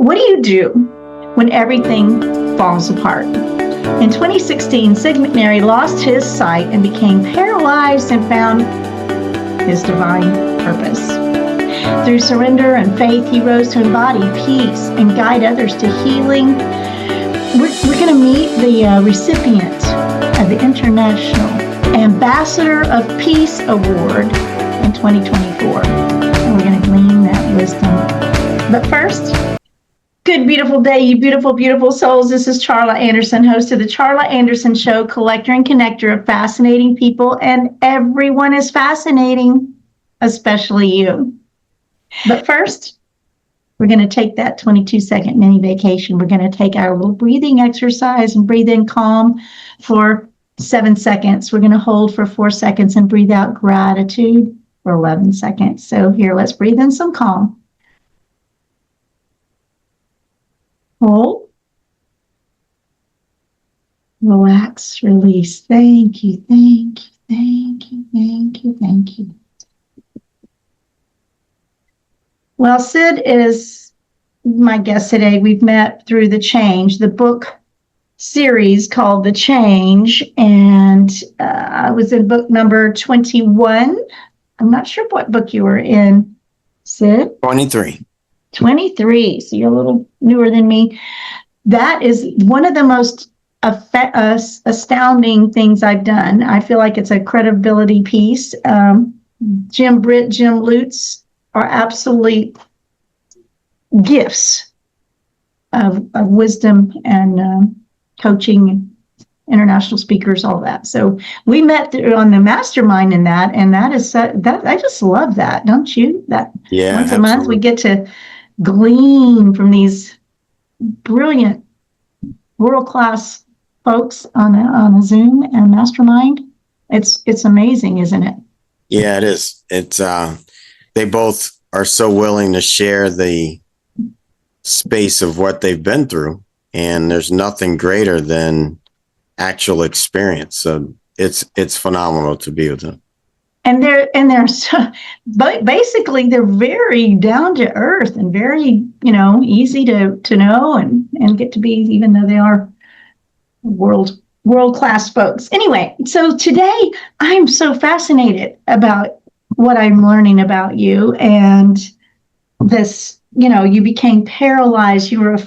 What do you do when everything falls apart? In 2016, Sid McNairy lost his sight and became paralyzed and found his divine purpose. Through surrender and faith, he rose to embody peace and guide others to healing. We're going to meet the recipient of the International Ambassador of Peace Award in 2024. And we're going to glean that wisdom. But first, good, beautiful day, you beautiful, beautiful souls. This is Charla Anderson, host of the Charla Anderson Show, collector and connector of fascinating people. And everyone is fascinating, especially you. But first, we're going to take that 22-second mini vacation. We're going to take our little breathing exercise and breathe in calm for 7 seconds. We're going to hold for 4 seconds and breathe out gratitude for 11 seconds. So here, let's breathe in some calm. Hold. Relax, release. Thank you, thank you, thank you, thank you, thank you. Well, Sid is my guest today. We've met through The Change, the book series called The Change, and I was in book number 21. I'm not sure what book you were in, Sid. 23. 23, so you're a little newer than me. That is one of the most astounding things I've done. I feel like it's a credibility piece. Jim Lutz are absolute gifts of wisdom and coaching, international speakers, all that. So we met on the mastermind in that, and that is that I just love that, don't you? That yeah, once a absolutely. month we get to glean from these brilliant world-class folks on a Zoom and mastermind. It's amazing, isn't it? Yeah, it is. It's they both are so willing to share the space of what they've been through, and there's nothing greater than actual experience. So it's phenomenal to be with them. And they're so, basically they're very down to earth and very, easy to know and get to be, even though they are world-class folks. Anyway, so today I'm so fascinated about what I'm learning about you and this, you became paralyzed. You were a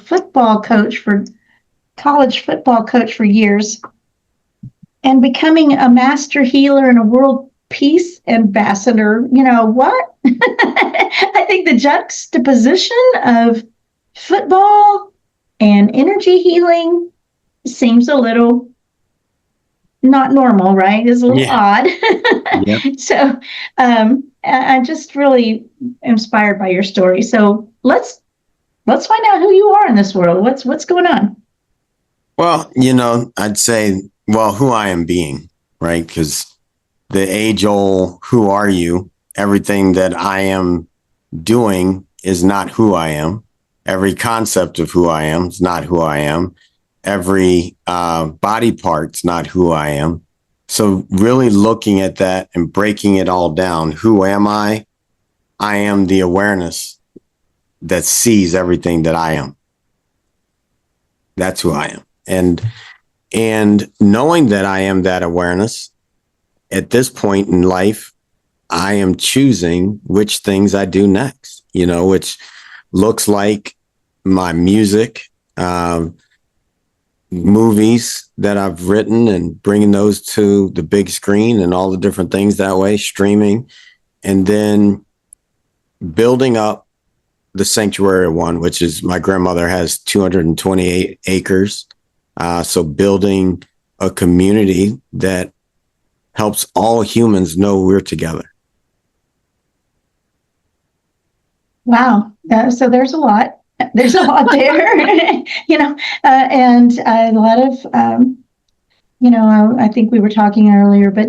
college football coach for years, and becoming a master healer and a world peace ambassador. What? I think the juxtaposition of football and energy healing seems a little not normal, right? It's a little odd. Yep. So I'm just really inspired by your story. So let's find out who you are in this world. What's going on? Well, I'd say, who I am being, right? Because the age-old, who are you? Everything that I am doing is not who I am. Every concept of who I am is not who I am. Every body part's not who I am. So really looking at that and breaking it all down. Who am I? I am the awareness that sees everything that I am. That's who I am. And knowing that I am that awareness, at this point in life, I am choosing which things I do next, which looks like my music, movies that I've written and bringing those to the big screen and all the different things that way, streaming, and then building up the Sanctuary One, which is my grandmother has 228 acres. So building a community that helps all humans know we're together. Wow. So there's a lot. There's a lot there, and a lot of, I think we were talking earlier, but,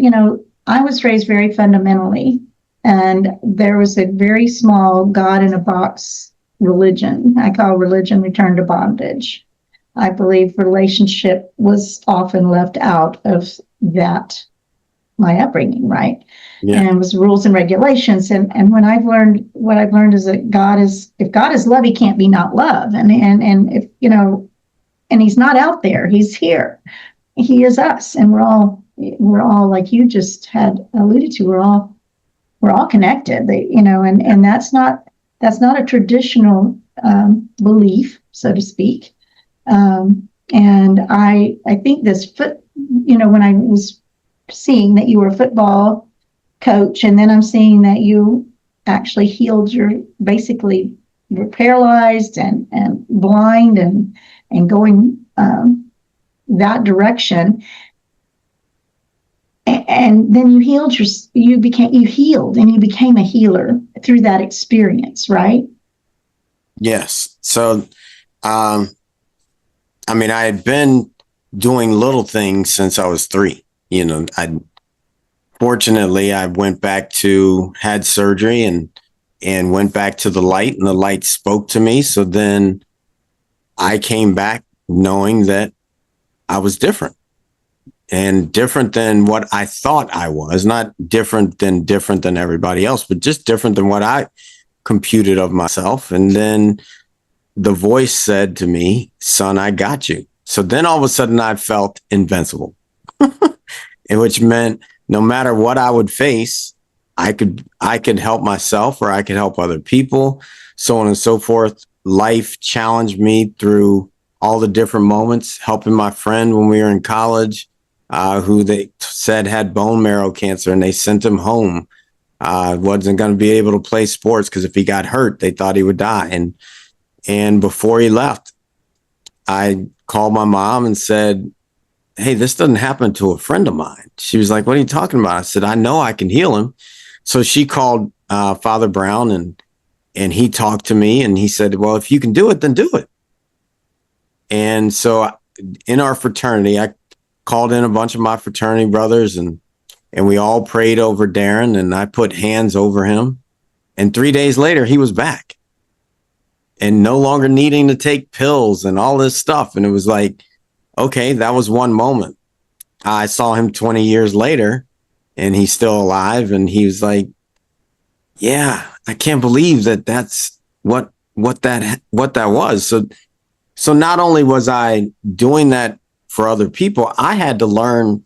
I was raised very fundamentally, and there was a very small God in a box religion. I call religion return to bondage. I believe relationship was often left out of that my upbringing, right? Yeah. And it was rules and regulations. And when what I've learned is that if God is love, he can't be not love. And if, and he's not out there, he's here. He is us. And we're all like you just had alluded to, we're all connected, and that's not a traditional belief, so to speak. And I think when I was seeing that you were a football coach, and then I'm seeing that you actually healed basically you're paralyzed and blind and going that direction. And then you healed you healed and you became a healer through that experience, right? Yes. So, I had been doing little things since I was 3. Fortunately, I had surgery and went back to the light, and the light spoke to me. So then I came back knowing that I was different. And different than what I thought I was, not different than everybody else, but just different than what I computed of myself. And then the voice said to me, son, I got you. So then all of a sudden I felt invincible, which meant no matter what I would face, I could help myself or I could help other people, so on and so forth. Life challenged me through all the different moments, helping my friend when we were in college, who they said had bone marrow cancer, and they sent him home. Wasn't going to be able to play sports because if he got hurt, they thought he would die. And before he left, I called my mom and said, hey, this doesn't happen to a friend of mine. She was like, what are you talking about? I said, I know I can heal him. So she called Father Brown, and he talked to me, and he said, well, if you can do it, then do it. And so in our fraternity, I called in a bunch of my fraternity brothers, and we all prayed over Darren, and I put hands over him. And 3 days later, he was back and no longer needing to take pills and all this stuff. And it was like, okay, that was one moment. I saw him 20 years later, and he's still alive. And he was like, yeah, I can't believe that's what that was. So not only was I doing that for other people, I had to learn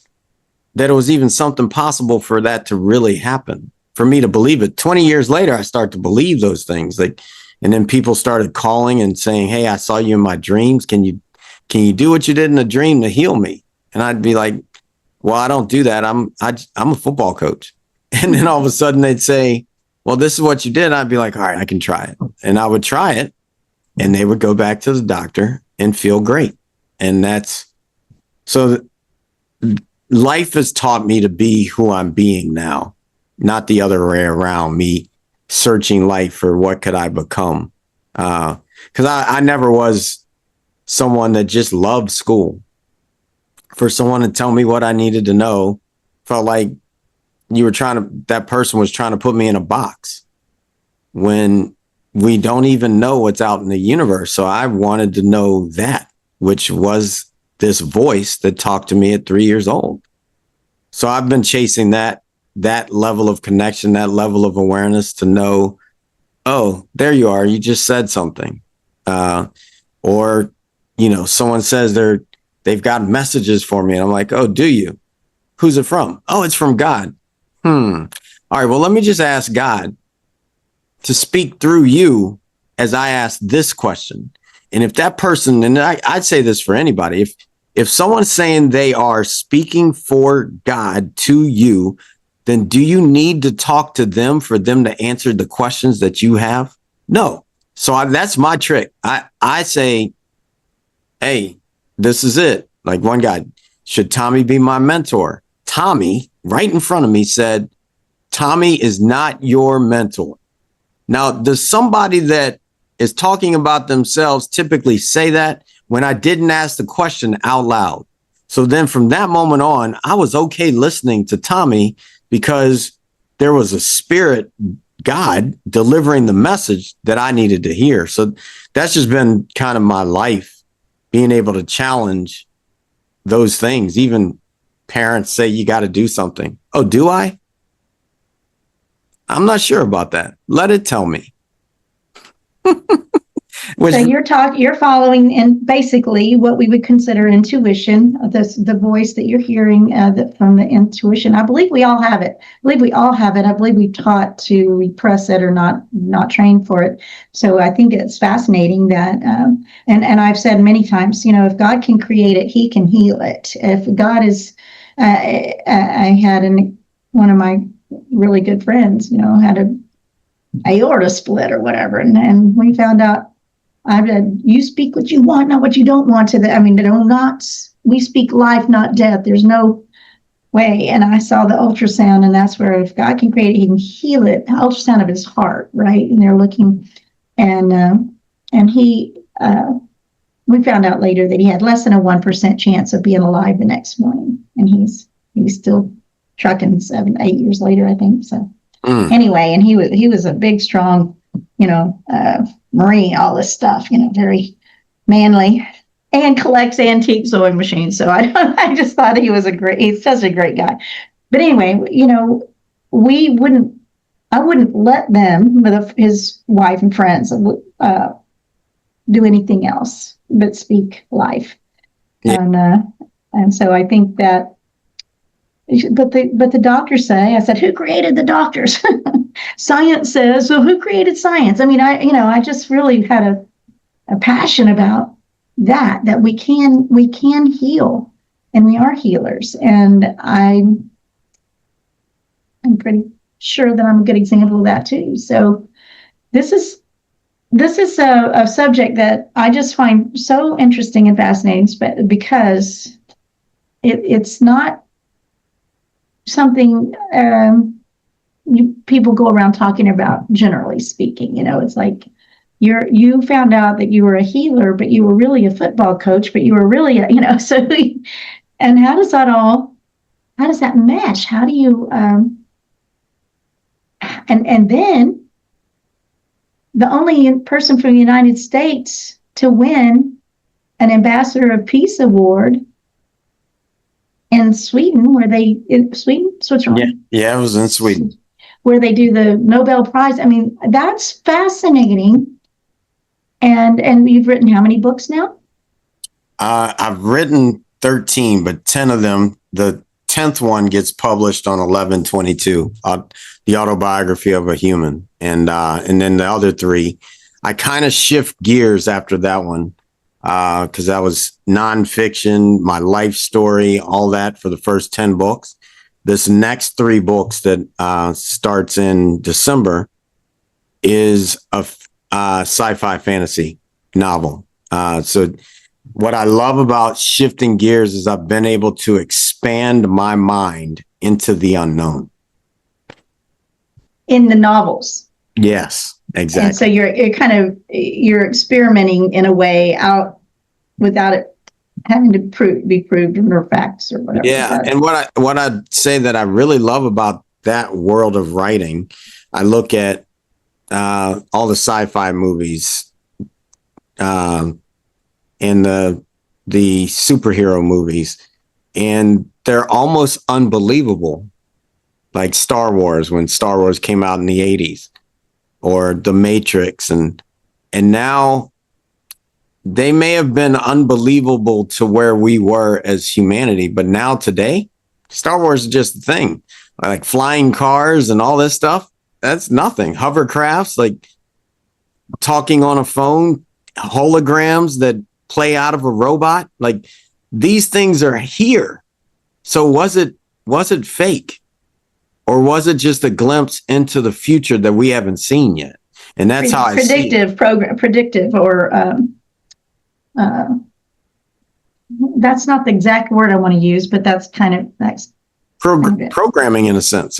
that it was even something possible for that to really happen, for me to believe it. 20 years later, I started to believe those things. And then people started calling and saying, hey, I saw you in my dreams. Can you do what you did in a dream to heal me? And I'd be like, well, I don't do that. I'm a football coach. And then all of a sudden they'd say, well, this is what you did. I'd be like, all right, I can try it. And I would try it, and they would go back to the doctor and feel great. And so life has taught me to be who I'm being now, not the other way around, me searching life for what could I become. Because I never was someone that just loved school. For someone to tell me what I needed to know felt like that person was trying to put me in a box when we don't even know what's out in the universe. So I wanted to know that, which was this voice that talked to me at 3 years old. So I've been chasing that level of connection, that level of awareness to know, oh, there you are. You just said something. Or, someone says they've got messages for me. And I'm like, oh, do you? Who's it from? Oh, it's from God. All right, well, let me just ask God to speak through you as I ask this question. And if that person, and I'd say this for anybody, if someone's saying they are speaking for God to you, then do you need to talk to them for them to answer the questions that you have? No. So that's my trick. I say, hey, this is it. Like one guy, should Tommy be my mentor? Tommy, right in front of me, said, Tommy is not your mentor. Now, does somebody that is talking about themselves typically say that when I didn't ask the question out loud? So then from that moment on, I was okay listening to Tommy because there was a spirit, God, delivering the message that I needed to hear. So that's just been kind of my life, being able to challenge those things. Even parents say you got to do something. Oh, do I? I'm not sure about that. Let it tell me. So you're following and basically what we would consider intuition, the voice that you're hearing from the intuition. I believe we all have it. I believe we're taught to repress it or not trained for it. So I think it's fascinating that, and I've said many times, if God can create it, he can heal it. If God is, I had one of my really good friends, had a aorta split or whatever. And we found out, you speak what you want, not what you don't want we speak life, not death. There's no way. And I saw the ultrasound, and that's where if God can create it, he can heal it. The ultrasound of his heart, right? And they're looking, and we found out later that he had less than a 1% chance of being alive the next morning. And he's still trucking 7-8 years later, I think. So anyway, and he was a big, strong, Marine, all this stuff, very manly, and collects antique sewing machines. So I just thought he's such a great guy. But anyway, I wouldn't let them, with his wife and friends, do anything else but speak life. Yeah. And so I think that, but the doctors say, I said, who created the doctors? Science says, so who created science? I just really had a passion about that we can heal, and we are healers. And I'm pretty sure that I'm a good example of that too. So this is a subject that I just find so interesting and fascinating, because it's not something people go around talking about, generally speaking. It's like you found out that you were a healer, but you were really a football coach, but you were really so. And how does that mesh? How do you and then the only person from the United States to win an Ambassador of Peace award in Sweden, Switzerland. Yeah, it was in Sweden, where they do the Nobel Prize. That's fascinating. And you've written how many books now? I've written 13, but 10 of them, the 10th one gets published on 11/22, the Autobiography of a Human. And then the other 3, I kind of shift gears after that one, because that was nonfiction, my life story, all that for the first 10 books. This next 3 books that starts in December is a sci-fi fantasy novel. So what I love about shifting gears is I've been able to expand my mind into the unknown. In the novels. Yes, exactly. And so you're experimenting in a way out without it having to be proved or facts or whatever. Yeah, and what I'd say that I really love about that world of writing, I look at all the sci-fi movies, and the superhero movies, and they're almost unbelievable. Like Star Wars, when Star Wars came out in the 80s, or The Matrix, and now they may have been unbelievable to where we were as humanity, but now today, Star Wars is just a thing. Like flying cars and all this stuff, that's nothing. Hovercrafts, like talking on a phone, holograms that play out of a robot, like these things are here. So was it fake? Or was it just a glimpse into the future that we haven't seen yet? And that's how I see it. Predictive, or that's not the exact word I want to use, but that's programming in a sense.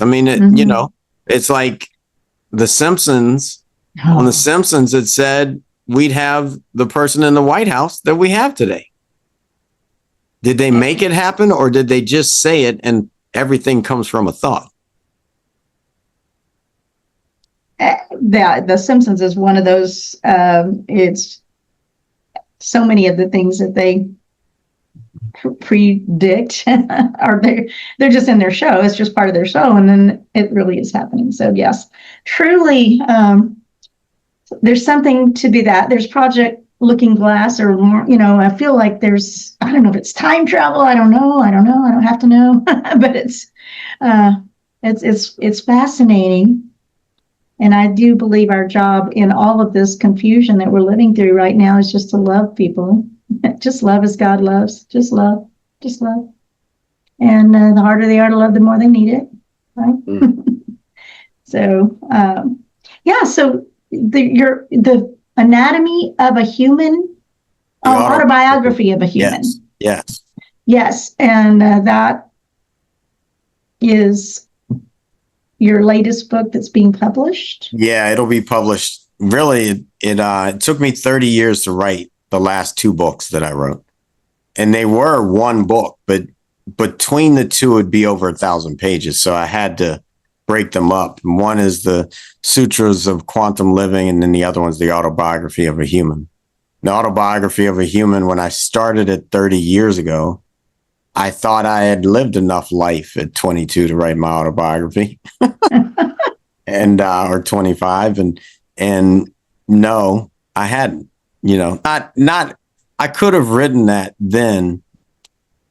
It's like The Simpsons. Oh. On The Simpsons, it said we'd have the person in the White House that we have today. Did they make it happen, or did they just say it and everything comes from a thought? The Simpsons is one of those. It's so many of the things that they predict, or they're just in their show. It's just part of their show, and then it really is happening. So yes, truly, there's something to be that. There's Project Looking Glass, or more, I feel like I don't know if it's time travel. I don't know. I don't have to know, but it's fascinating. And I do believe our job in all of this confusion that we're living through right now is just to love people. Just love as God loves. Just love. Just love. And the harder they are to love, the more they need it. Right? So, so the anatomy of a human, autobiography of a human. Yes. And that is your latest book that's being published? Yeah, it'll be published. Really, it took me 30 years to write the last 2 books that I wrote. And they were one book, but between the two, it'd be over 1,000 pages. So I had to break them up. One is the Sutras of Quantum Living, and then the other one's the Autobiography of a Human. The Autobiography of a Human, when I started it 30 years ago, I thought I had lived enough life at 22 to write my autobiography, and or 25, and no, I hadn't. Not. I could have written that then,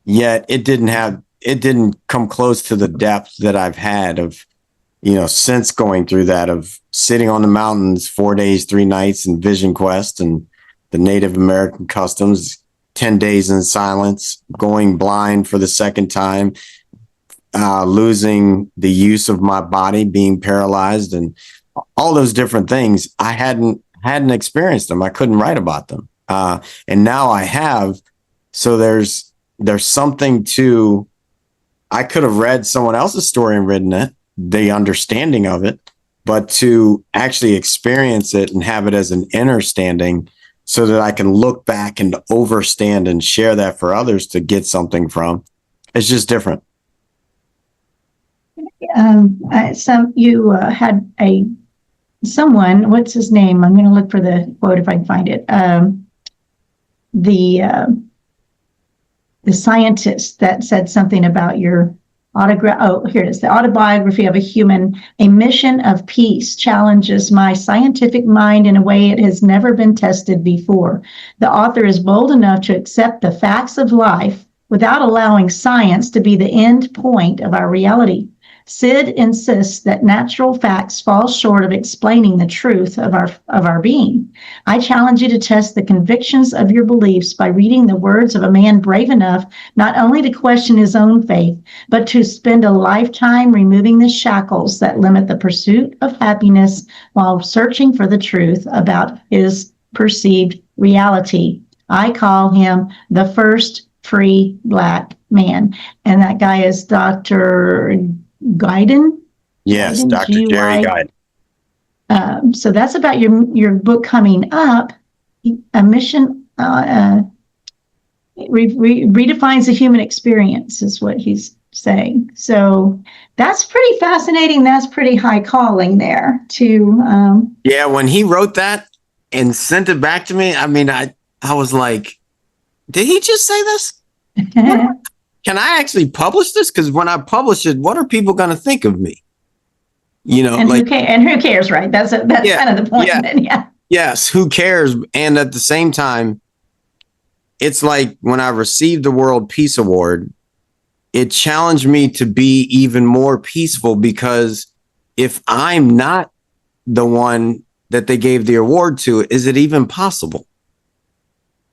yet it didn't come close to the depth that I've had of, since going through that, of sitting on the mountains 4 days, 3 nights in Vision Quest and the Native American customs. 10 days in silence, going blind for the second time, losing the use of my body, being paralyzed, and all those different things. I hadn't experienced them. I couldn't write about them. And now I have. So there's something to, I could have read someone else's story and written it, the understanding of it, but to actually experience it and have it as an InnerStanding, so that I can look back and overstand and share that for others to get something from. It's just different. You had someone, what's his name? I'm going to look for the quote if I can find it. The scientist that said something about your autograph. Oh, here it is. The Autobiography of a Human, a mission of peace, challenges my scientific mind in a way it has never been tested before. The author is bold enough to accept the facts of life without allowing science to be the end point of our reality. Sid insists that natural facts fall short of explaining the truth of our being. I challenge you to test the convictions of your beliefs by reading the words of a man brave enough not only to question his own faith, but to spend a lifetime removing the shackles that limit the pursuit of happiness while searching for the truth about his perceived reality. I call him the first free Black man. And that guy is Dr. Guyton? Yes, Dr. Jerry Guyton. So that's about your book coming up. A mission redefines the human experience is what he's saying. So that's pretty fascinating. That's pretty high calling there too. Yeah, when he wrote that and sent it back to me, I mean, I was like, did he just say this? Can I actually publish this? Because when I publish it, what are people going to think of me? And who cares, right? That's kind of the point. Yeah. Yes, who cares? And at the same time, it's like when I received the World Peace Award, it challenged me to be even more peaceful, because if I'm not the one that they gave the award to, is it even possible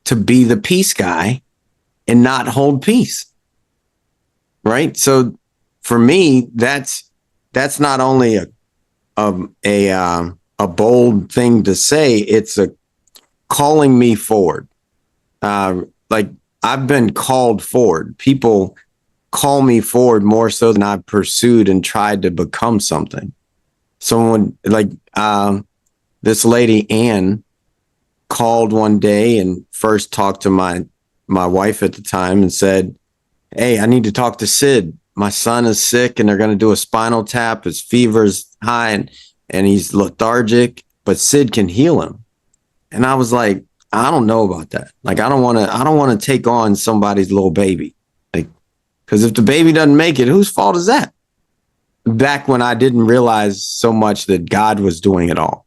to be the peace guy and not hold peace? Right. So for me, that's not only a bold thing to say, it's a calling me forward. Like I've been called forward. People call me forward more so than I've pursued and tried to become something. Someone like this lady, Anne, called one day and first talked to my wife at the time and said, "Hey, I need to talk to Sid. My son is sick and they're going to do a spinal tap. His fever's high and he's lethargic, but Sid can heal him." And I was like, I don't know about that. Like, I don't want to take on somebody's little baby. Like, because if the baby doesn't make it, whose fault is that? Back when I didn't realize so much that God was doing it all.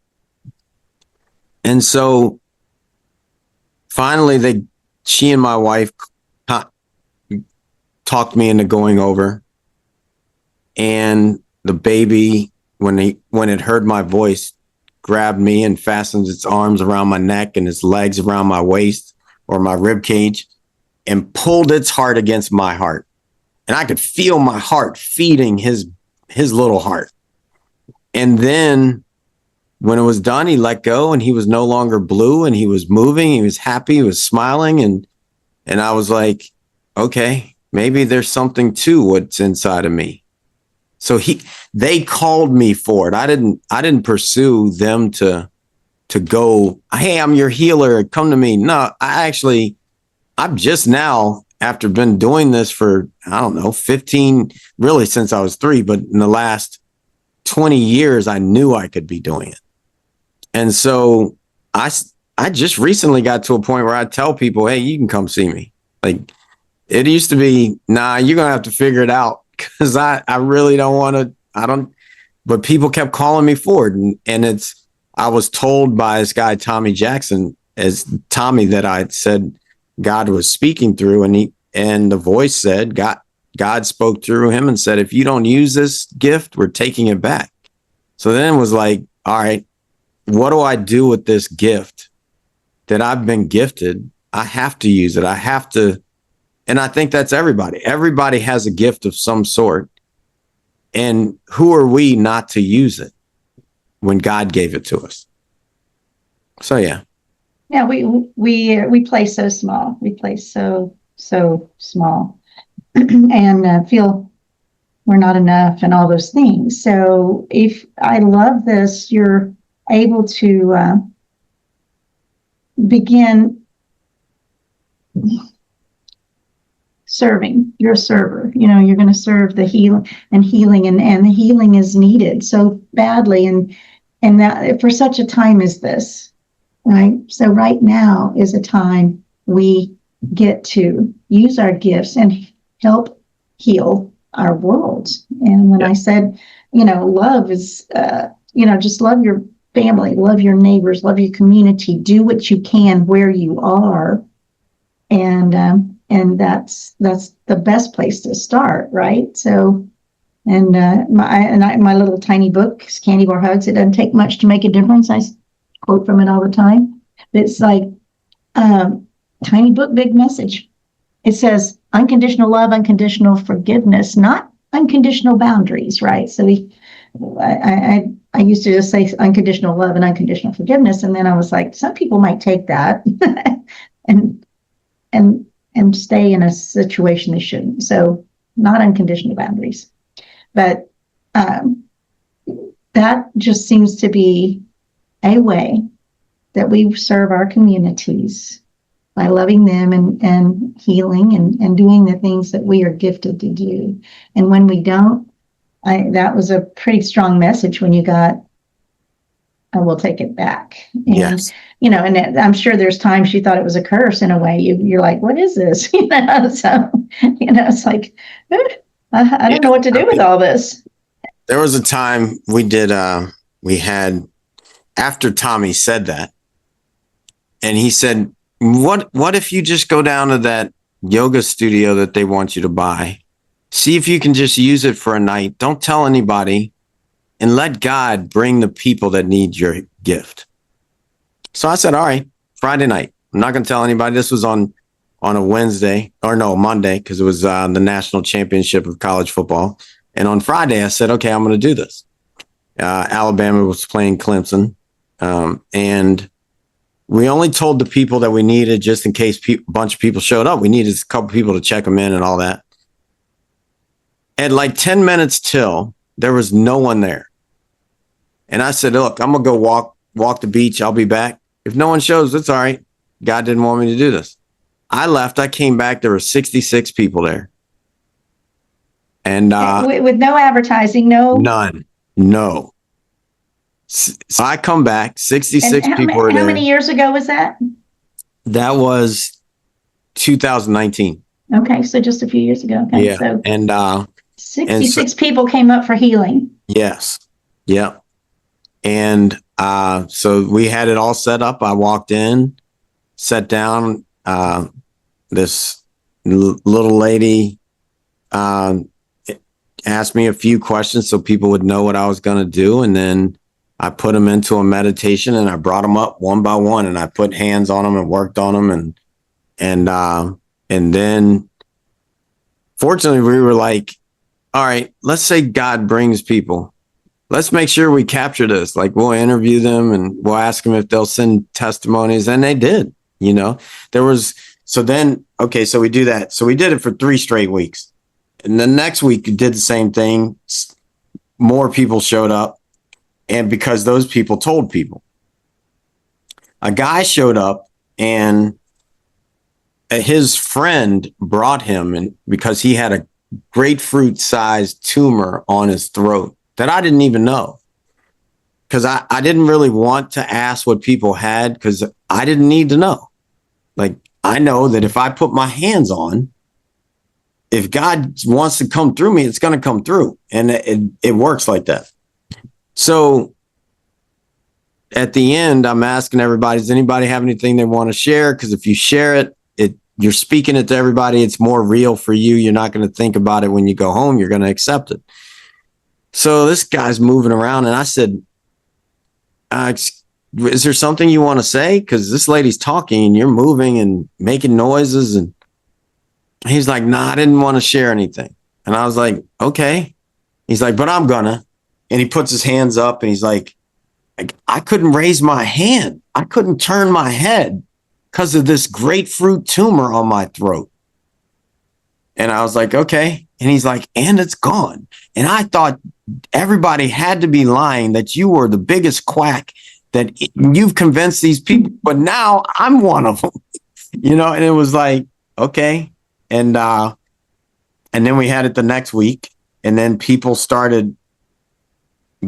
And so finally, she and my wife talked me into going over, and the baby, when it heard my voice, grabbed me and fastened its arms around my neck and its legs around my waist or my rib cage and pulled its heart against my heart. And I could feel my heart feeding his little heart. And then when it was done, he let go and he was no longer blue and he was moving. He was happy. He was smiling. And I was like, okay, maybe there's something to what's inside of me. So they called me for it. I didn't pursue them to go, hey, I'm your healer, come to me. No, I'm just now, after been doing this for, I don't know, 15, really since I was 3, but in the last 20 years, I knew I could be doing it. And so I just recently got to a point where I tell people, hey, you can come see me. Like, it used to be, nah, you're going to have to figure it out, because I really don't want to, but people kept calling me forward. And I was told by this guy, Tommy Jackson, as Tommy, that I said God was speaking through, and the voice said, God spoke through him and said, if you don't use this gift, we're taking it back. So then it was like, all right, what do I do with this gift that I've been gifted? I have to use it. I have to. And I think that's everybody. Everybody has a gift of some sort. And who are we not to use it when God gave it to us? So, yeah. Yeah, we play so small. We play so small and feel we're not enough and all those things. So if I love this, you're able to begin serving. You're a server. You're going to serve the healing, and the healing is needed so badly, and that for such a time as this, right? So right now is a time we get to use our gifts and help heal our world. And when I said, love is, just love your family, love your neighbors, love your community, do what you can where you are. And that's the best place to start, right? So, and my little tiny book, Candy Bar Hugs, it doesn't take much to make a difference. I quote from it all the time. It's like, tiny book, big message. It says unconditional love, unconditional forgiveness, not unconditional boundaries, right? So I used to just say unconditional love and unconditional forgiveness, and then I was like, some people might take that and stay in a situation they shouldn't. So not unconditional boundaries, but that just seems to be a way that we serve our communities by loving them and healing and doing the things that we are gifted to do. And when we don't, that was a pretty strong message when you got, I will take it back. And, Yes. And I'm sure there's times you thought it was a curse in a way. You're like, what is this? So, it's like, I don't know what to do with all this. There was a time we had, after Tommy said that, and he said, what if you just go down to that yoga studio that they want you to buy? See if you can just use it for a night. Don't tell anybody, and let God bring the people that need your gift. So I said, all right, Friday night. I'm not going to tell anybody. This was on a Monday, because it was the national championship of college football. And on Friday, I said, okay, I'm going to do this. Alabama was playing Clemson. And we only told the people that we needed, just in case a bunch of people showed up. We needed a couple people to check them in and all that. At like 10 minutes till, there was no one there. And I said, look, I'm going to go walk the beach. I'll be back. If no one shows, it's all right. God didn't want me to do this. I left. I came back. There were 66 people there. And with no advertising, none. No. So I come back, 66 people were there. How many years ago was that? That was 2019. Okay, so just a few years ago. Okay, Yeah. so And 66 people came up for healing. yes. Yeah. And so we had it all set up. I walked in, sat down. This little lady asked me a few questions so people would know what I was going to do. And then I put them into a meditation and I brought them up one by one and I put hands on them and worked on them. And then fortunately we were like, all right, let's say God brings people. Let's make sure we capture this. Like we'll interview them and we'll ask them if they'll send testimonies. And they did, so we do that. So we did it for 3 straight weeks. And the next week we did the same thing. More people showed up. And because those people told people, a guy showed up and his friend brought him and because he had a grapefruit sized tumor on his throat that I didn't even know. Because I didn't really want to ask what people had because I didn't need to know. Like, I know that if I put my hands on, if God wants to come through me, it's going to come through. And it works like that. So at the end, I'm asking everybody, does anybody have anything they want to share? Because if you share it, you're speaking it to everybody. It's more real for you. You're not going to think about it when you go home. You're going to accept it. So this guy's moving around and I said, is there something you want to say? Because this lady's talking and you're moving and making noises. And he's like, nah, I didn't want to share anything. And I was like, okay. He's like, but I'm gonna. And he puts his hands up and he's like, I couldn't raise my hand. I couldn't turn my head because of this grapefruit tumor on my throat. And I was like, okay. And he's like, and it's gone. And I thought everybody had to be lying that you were the biggest quack, that you've convinced these people, but now I'm one of them, and it was like, okay. And then we had it the next week and then people started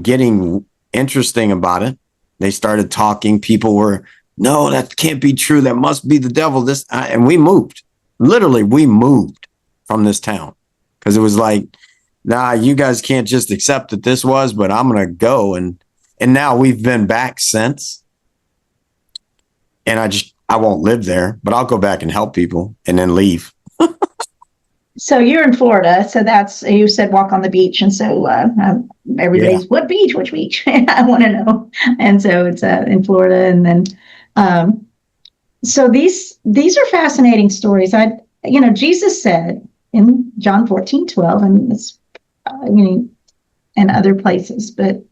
getting interesting about it. They started talking. People were, no, that can't be true. That must be the devil. And we moved. Literally, we moved from this town because it was like, nah, you guys can't just accept that this was, but I'm going to go. And now we've been back since. And I won't live there, but I'll go back and help people and then leave. So you're in Florida. So you said walk on the beach. And so everybody's, what beach? Which beach? I want to know. And so it's in Florida. And then, so these are fascinating stories. Jesus said in John 14:12, and it's, and other places, but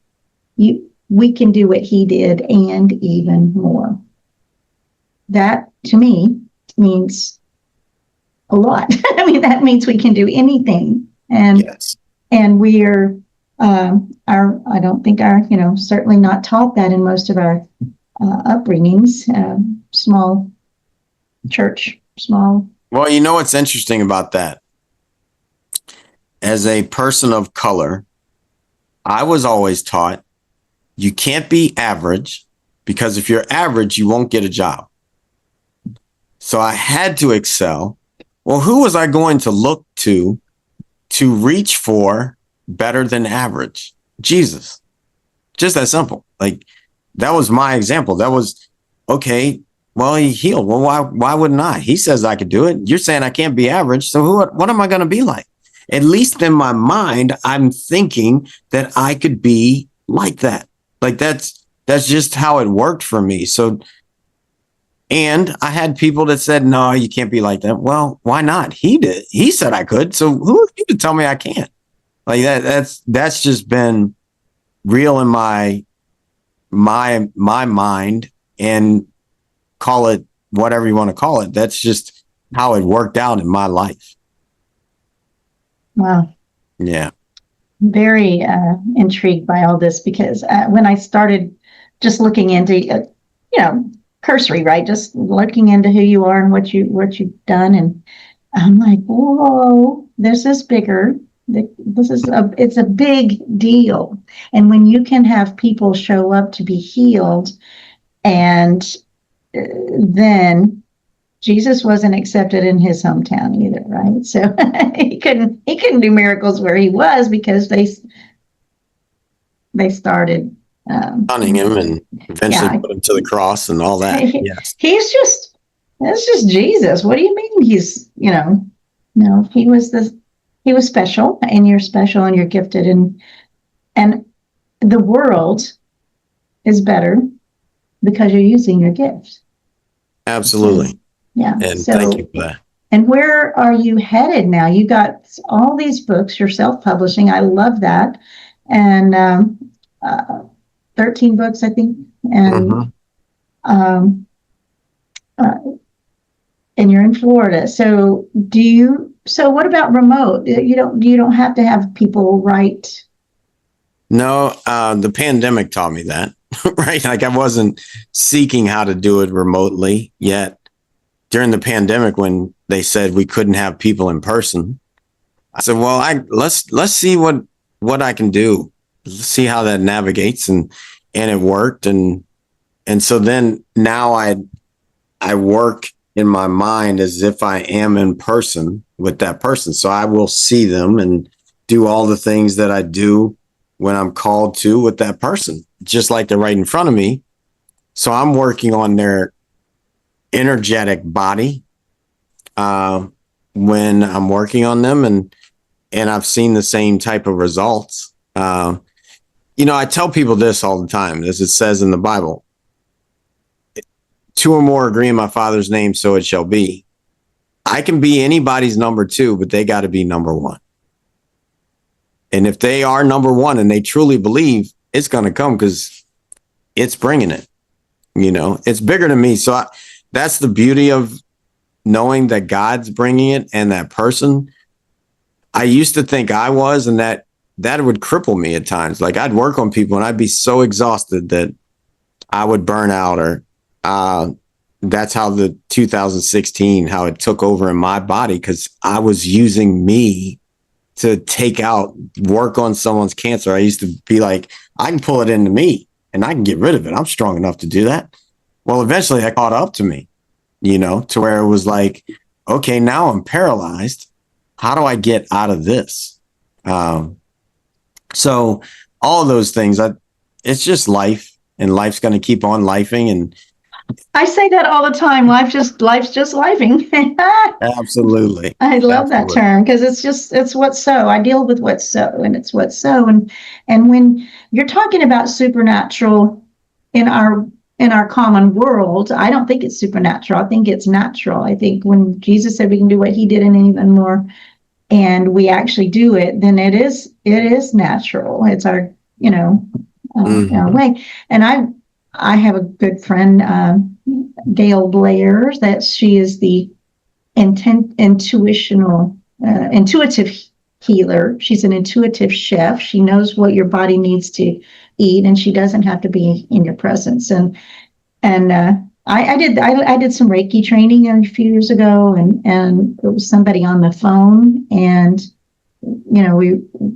we can do what he did and even more. That to me means a lot. I mean, that means we can do anything. And yes. And we are I don't think certainly not taught that in most of our upbringings, small church, small. Well, you know what's interesting about that? As a person of color, I was always taught you can't be average because if you're average, you won't get a job. So I had to excel. Well, who was I going to look to reach for better than average? Jesus. Just that simple. Like, that was my example. That was, okay, well, he healed. Well, why wouldn't I? He says I could do it. You're saying I can't be average. So what am I going to be like? At least in my mind, I'm thinking that I could be like that. Like that's just how it worked for me. So, and I had people that said, no, you can't be like that. Well, why not? He did. He said I could. So who are you to tell me I can't? Like that's just been real in my mind, and call it whatever you want to call it. That's just how it worked out in my life. Wow. Yeah. Very intrigued by all this because when I started just looking into, cursory, right? Just looking into who you are and what you've done. And I'm like, whoa, this is bigger. It's a big deal. And when you can have people show up to be healed and then Jesus wasn't accepted in his hometown either, right? So he couldn't do miracles where he was because they started Hunting him and eventually put him to the cross and all that. Yes. That's just Jesus. What do you mean no, he was special, and you're special and you're gifted, and the world is better because you're using your gift. Absolutely. Yeah. And thank you for that. And where are you headed now? You got all these books, you're self-publishing. I love that. And 13 books, I think. And and you're in Florida. So what about remote? You don't have to have people write. No, the pandemic taught me that, right? Like I wasn't seeking how to do it remotely yet. During the pandemic, when they said we couldn't have people in person, I said, well, let's see what I can do. Let's see how that navigates. And it worked. And so then now I work in my mind as if I am in person with that person. So I will see them and do all the things that I do when I'm called to with that person, just like they're right in front of me. So I'm working on their energetic body when I'm working on them, and I've seen the same type of results. I tell people this all the time, as it says in the Bible, 2 or more agree in my Father's name, so it shall be. I can be anybody's number 2, but they got to be number 1. And if they are number 1 and they truly believe, it's going to come because it's bringing it. It's bigger than me. So that's the beauty of knowing that God's bringing it and that person. I used to think I was, and that would cripple me at times. Like I'd work on people and I'd be so exhausted that I would burn out, or that's how the 2016, how it took over in my body, because I was using me to work on someone's cancer. I used to be like, I can pull it into me and I can get rid of it. I'm strong enough to do that. Well, eventually that caught up to me, to where it was like, okay, now I'm paralyzed. How do I get out of this? So all of those things, it's just life, and life's going to keep on lifing. And I say that all the time. Life's just lifing. Absolutely. I love that term because it's what's so. I deal with what's so, and it's what's so. And when you're talking about supernatural in our common world, I don't think it's supernatural. I think it's natural. I think when Jesus said we can do what he did and even more, and we actually do it, then it is natural. It's our our way. And I have a good friend, Gail Blair, that she is the intuitive healer. She's an intuitive chef. She knows what your body needs to eat, and she doesn't have to be in your presence. And I did some Reiki training a few years ago, and it was somebody on the phone, and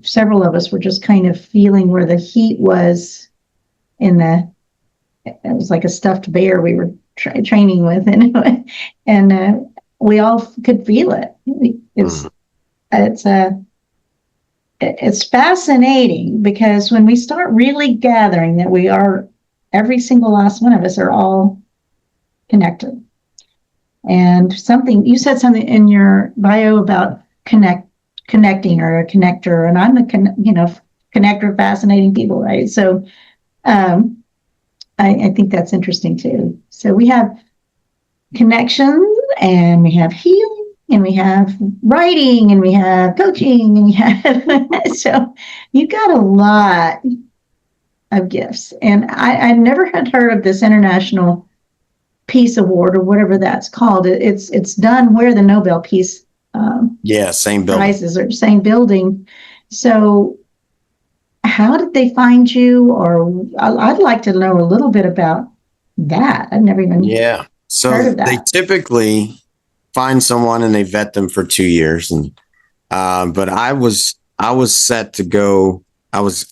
several of us were just kind of feeling where the heat was it was like a stuffed bear we were training with, and we all could feel it. It's fascinating because when we start really gathering that we are, every single last one of us are all connected. And you said something in your bio about connecting, or a connector, and I'm a connector, fascinating people, right? So I think that's interesting too. So we have connections, and we have healing, and we have writing, and we have coaching, and we have so you got a lot of gifts. And I never had heard of this International Peace Award, or whatever that's called. It's done where the Nobel Peace same building. Prizes are same building. So how did they find you? Or I'd like to know a little bit about that. I've never even so they typically find someone and they vet them for 2 years. And but I was set to go. I was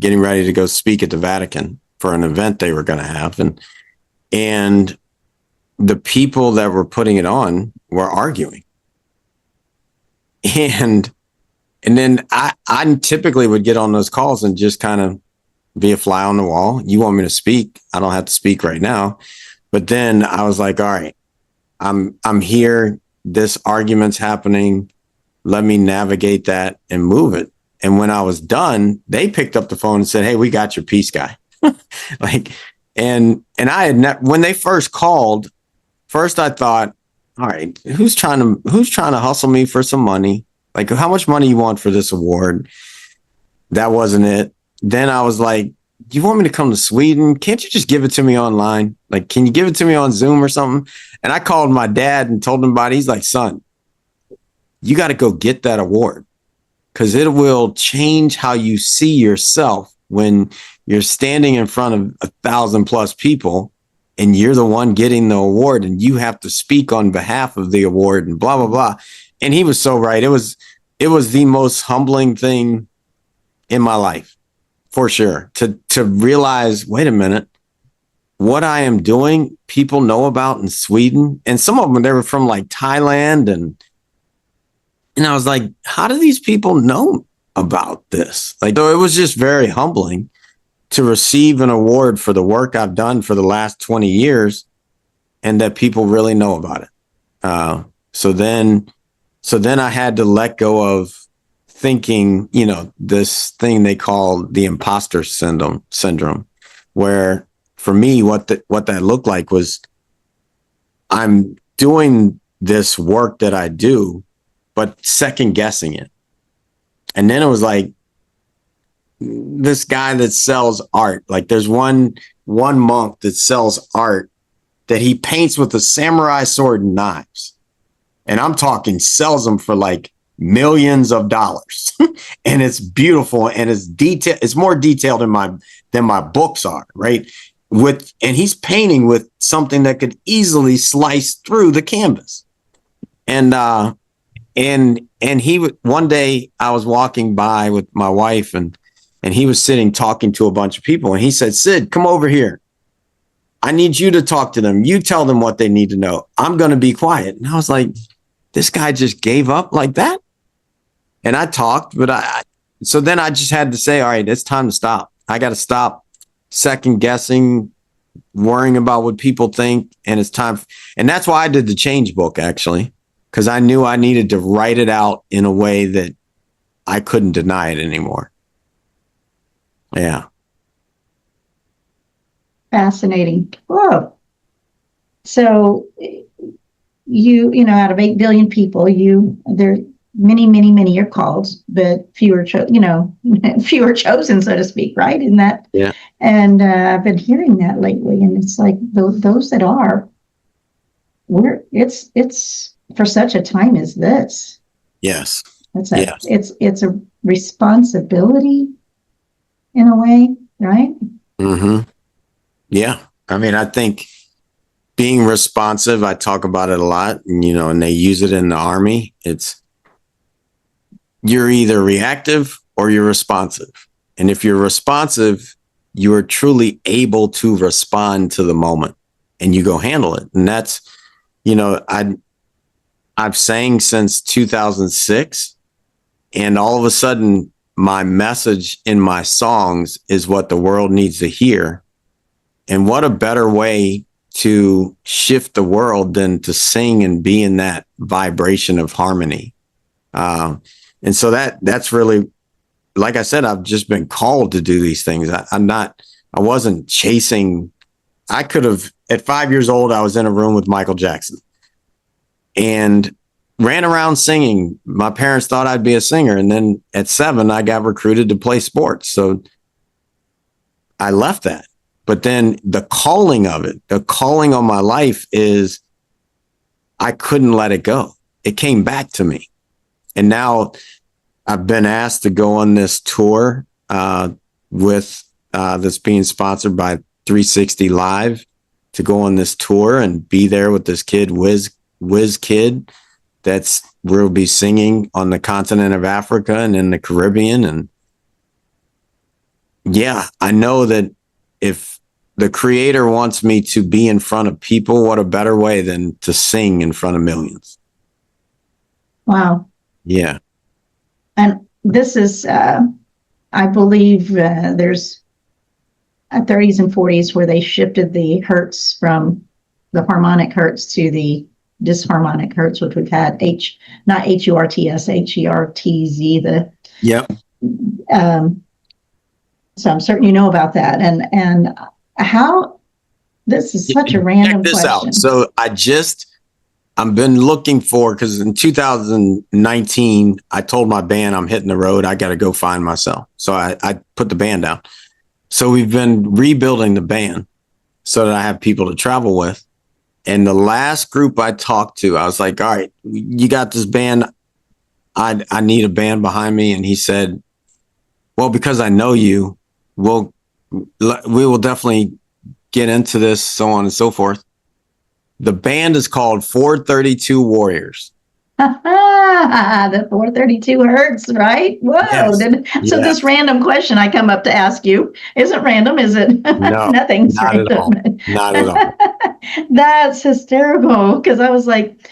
getting ready to go speak at the Vatican for an event they were going to have, and the people that were putting it on were arguing. And then I typically would get on those calls and just kind of be a fly on the wall. You want me to speak? I don't have to speak right now. But then I was like, all right, I'm here. This argument's happening. Let me navigate that and move it. And when I was done, they picked up the phone and said, hey, we got your piece, guy. Like, and I had when they first called, first I thought, all right, who's trying to hustle me for some money? Like, how much money you want for this award? That wasn't it. Then I was like, do you want me to come to Sweden? Can't you just give it to me online? Like, can you give it to me on Zoom or something? And I called my dad and told him about it. He's like, son, you got to go get that award, because it will change how you see yourself when you're standing in front of 1,000+ people and you're the one getting the award and you have to speak on behalf of the award and blah, blah, blah. And he was so right. It was the most humbling thing in my life, for sure, to realize, wait a minute, what I am doing, people know about in Sweden. And some of them, they were from like Thailand. And I was like, how do these people know about this? Like, so it was just very humbling to receive an award for the work I've done for the last 20 years and that people really know about it. So then I had to let go of thinking, this thing they call the imposter syndrome, where for me, what that looked like was, I'm doing this work that I do, but second guessing it. And then it was like, this guy that sells art, like there's one monk that sells art that he paints with a samurai sword and knives. And I'm talking sells them for like millions of dollars. And it's beautiful and it's more detailed than my books are, right? And he's painting with something that could easily slice through the canvas. And he would, one day I was walking by with my wife and he was sitting talking to a bunch of people, and he said, Sid, come over here. I need you to talk to them. You tell them what they need to know. I'm going to be quiet. And I was like, this guy just gave up like that. And I talked, but so then I just had to say, all right, it's time to stop. I got to stop second guessing, worrying about what people think. And it's time. And that's why I did the change book, actually, because I knew I needed to write it out in a way that I couldn't deny it anymore. Yeah. Fascinating. Whoa. So out of 8 billion people, there many are called, but fewer chosen, so to speak, right? In that. Yeah. And I've been hearing that lately, and it's like those that are, it's for such a time as this. Yes. Yes. It's a responsibility in a way, right? Mm-hmm. Yeah. I mean, I think being responsive, I talk about it a lot, and they use it in the Army. You're either reactive or you're responsive. And if you're responsive, you are truly able to respond to the moment and you go handle it. And that's, I've sang since 2006, and all of a sudden my message in my songs is what the world needs to hear. And what a better way to shift the world than to sing and be in that vibration of harmony. And so that's really, like I said, I've just been called to do these things. I wasn't chasing. I could have, at 5 years old, I was in a room with Michael Jackson and ran around singing. My parents thought I'd be a singer. And then at 7, I got recruited to play sports. So I left that. But then the calling on my life is I couldn't let it go. It came back to me. And now I've been asked to go on this tour that's being sponsored by 360 Live, to go on this tour and be there with this kid, Wiz Kid, we'll be singing on the continent of Africa and in the Caribbean. And yeah, I know that if the creator wants me to be in front of people. What a better way than to sing in front of millions. Wow. Yeah. And this is, I believe there's 30s and 40s where they shifted the hertz from the harmonic hertz to the disharmonic hertz, which we've had not HURTS, HERTZ. Yep. So I'm certain you know about that. And how, this is such a random Check this question. out. So I've been looking for, because in 2019, I told my band I'm hitting the road. I got to go find myself. So I put the band down. So we've been rebuilding the band so that I have people to travel with. And the last group I talked to, I was like, all right, you got this band. I need a band behind me. And he said, well, because I know you, we will definitely get into this, so on and so forth. The band is called 432 Warriors. The 432 hertz, right? Whoa. Yes. So Yes. this random question I come up to ask you isn't random, is it? No, Nothing's not random. at all. Not at all. That's hysterical, because I was like,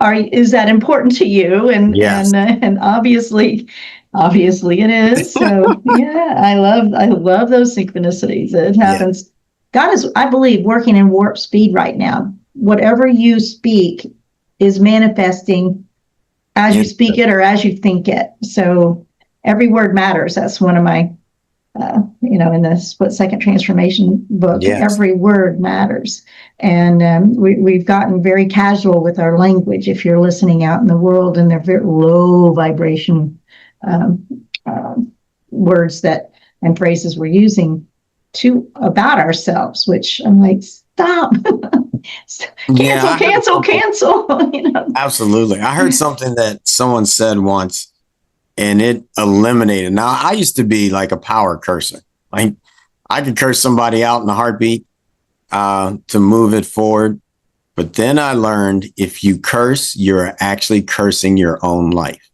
is that important to you? And Yes. and obviously it is. So yeah, I love those synchronicities. It happens. Yes. God is, I believe, working in warp speed right now. Whatever you speak is manifesting as you speak it or as you think it. So every word matters. That's one of my, in the split-second transformation book, yes. Every word matters. And we've gotten very casual with our language. If you're listening out in the world and they're very low vibration words and phrases we're using about ourselves, which I'm like, stop. Cancel. Absolutely. I heard something that someone said once, and it eliminated. Now, I used to be like a power cursor. Like, I could curse somebody out in a heartbeat to move it forward. But then I learned if you curse, you're actually cursing your own life.